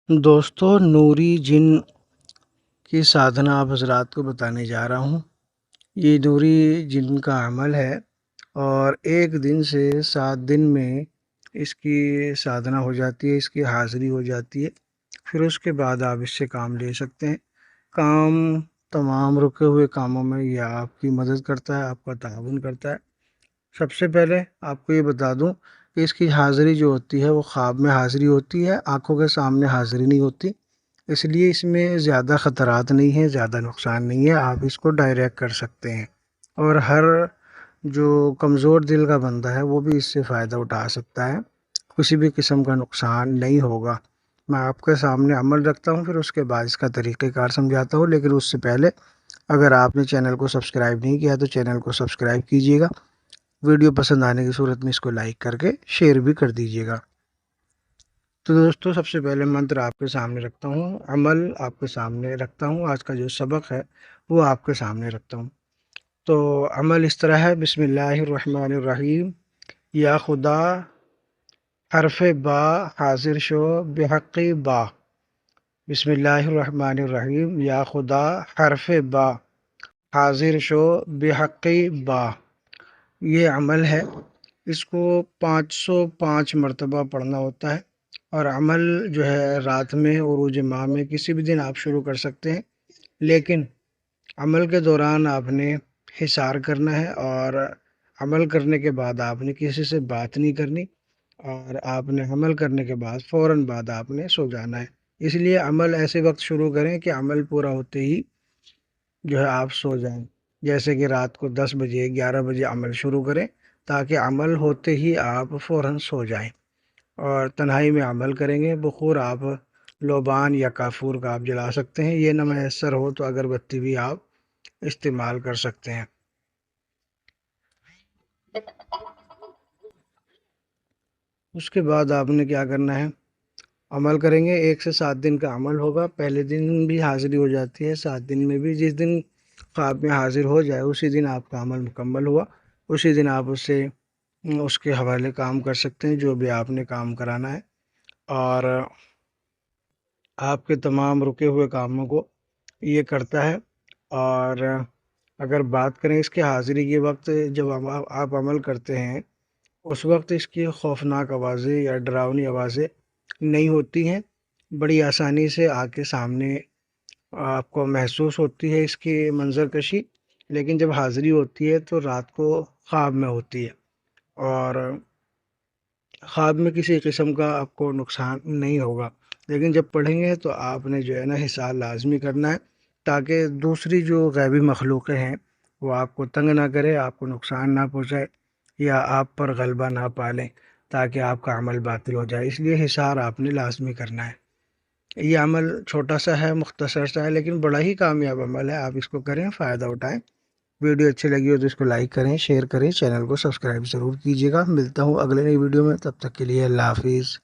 دوستو نوری جن کی سادھنا آپ حضرات کو بتانے جا رہا ہوں۔ یہ نوری جن کا عمل ہے اور 1 دن سے 7 دن میں اس کی سادھنا ہو جاتی ہے، اس کی حاضری ہو جاتی ہے۔ پھر اس کے بعد آپ اس سے کام لے سکتے ہیں۔ کام تمام رکے ہوئے کاموں میں یہ آپ کی مدد کرتا ہے، آپ کا تعاون کرتا ہے۔ سب سے پہلے آپ کو یہ بتا دوں کہ اس کی حاضری جو ہوتی ہے وہ خواب میں حاضری ہوتی ہے، آنکھوں کے سامنے حاضری نہیں ہوتی۔ اس لیے اس میں زیادہ خطرات نہیں ہیں، زیادہ نقصان نہیں ہے، آپ اس کو ڈائریکٹ کر سکتے ہیں۔ اور ہر جو کمزور دل کا بندہ ہے وہ بھی اس سے فائدہ اٹھا سکتا ہے، کسی بھی قسم کا نقصان نہیں ہوگا۔ میں آپ کے سامنے عمل رکھتا ہوں، پھر اس کے بعد اس کا طریقہ کار سمجھاتا ہوں، لیکن اس سے پہلے اگر آپ نے چینل کو سبسکرائب نہیں کیا تو چینل کو سبسکرائب کیجیے گا۔ ویڈیو پسند آنے کی صورت میں اس کو لائک کر کے شیئر بھی کر دیجیے گا۔ تو دوستو سب سے پہلے منتر آپ کے سامنے رکھتا ہوں، عمل آپ کے سامنے رکھتا ہوں، آج کا جو سبق ہے وہ آپ کے سامنے رکھتا ہوں۔ تو عمل اس طرح ہے، بسم اللہ الرحمن الرحیم۔ یا خدا حرف با حاضر شو بحق با۔ بسم اللہ الرحمن الرحیم، یا خدا حرف با حاضر شو بحق با۔ یہ عمل ہے، اس کو 505 مرتبہ پڑھنا ہوتا ہے، اور عمل جو ہے رات میں عروج ماہ میں کسی بھی دن آپ شروع کر سکتے ہیں، لیکن عمل کے دوران آپ نے حصار کرنا ہے، اور عمل کرنے کے بعد آپ نے کسی سے بات نہیں کرنی، اور آپ نے عمل کرنے کے بعد فوراً بعد آپ نے سو جانا ہے۔ اس لیے عمل ایسے وقت شروع کریں کہ عمل پورا ہوتے ہی جو ہے آپ سو جائیں، جیسے کہ رات کو 10 بجے 11 بجے عمل شروع کریں، تاکہ عمل ہوتے ہی آپ فوراً سو جائیں۔ اور تنہائی میں عمل کریں گے، بخور آپ لوبان یا کافور کا آپ جلا سکتے ہیں، یہ نہ میسر ہو تو اگربتی بھی آپ استعمال کر سکتے ہیں۔ اس کے بعد آپ نے کیا کرنا ہے، عمل کریں گے، 1 سے 7 دن کا عمل ہوگا۔ پہلے دن بھی حاضری ہو جاتی ہے، 7 دن میں بھی، جس دن خواب میں حاضر ہو جائے اسی دن آپ کا عمل مکمل ہوا، اسی دن آپ اس کے حوالے کام کر سکتے ہیں جو بھی آپ نے کام کرانا ہے، اور آپ کے تمام رکے ہوئے کاموں کو یہ کرتا ہے۔ اور اگر بات کریں اس کے حاضری کے وقت، جب آپ عمل کرتے ہیں اس وقت اس کی خوفناک آوازیں یا ڈراؤنی آوازیں نہیں ہوتی ہیں، بڑی آسانی سے آ کے سامنے آپ کو محسوس ہوتی ہے اس کی منظر کشی، لیکن جب حاضری ہوتی ہے تو رات کو خواب میں ہوتی ہے، اور خواب میں کسی قسم کا آپ کو نقصان نہیں ہوگا۔ لیکن جب پڑھیں گے تو آپ نے جو ہے نا حصار لازمی کرنا ہے، تاکہ دوسری جو غیبی مخلوقیں ہیں وہ آپ کو تنگ نہ کرے، آپ کو نقصان نہ پہنچائے، یا آپ پر غلبہ نہ پالیں، تاکہ آپ کا عمل باطل ہو جائے۔ اس لیے حصار آپ نے لازمی کرنا ہے۔ یہ عمل چھوٹا سا ہے، مختصر سا ہے، لیکن بڑا ہی کامیاب عمل ہے، آپ اس کو کریں، فائدہ اٹھائیں۔ ویڈیو اچھی لگی ہو تو اس کو لائک کریں، شیئر کریں، چینل کو سبسکرائب ضرور کیجیے گا۔ ملتا ہوں اگلے نئی ویڈیو میں، تب تک کے لیے اللہ حافظ۔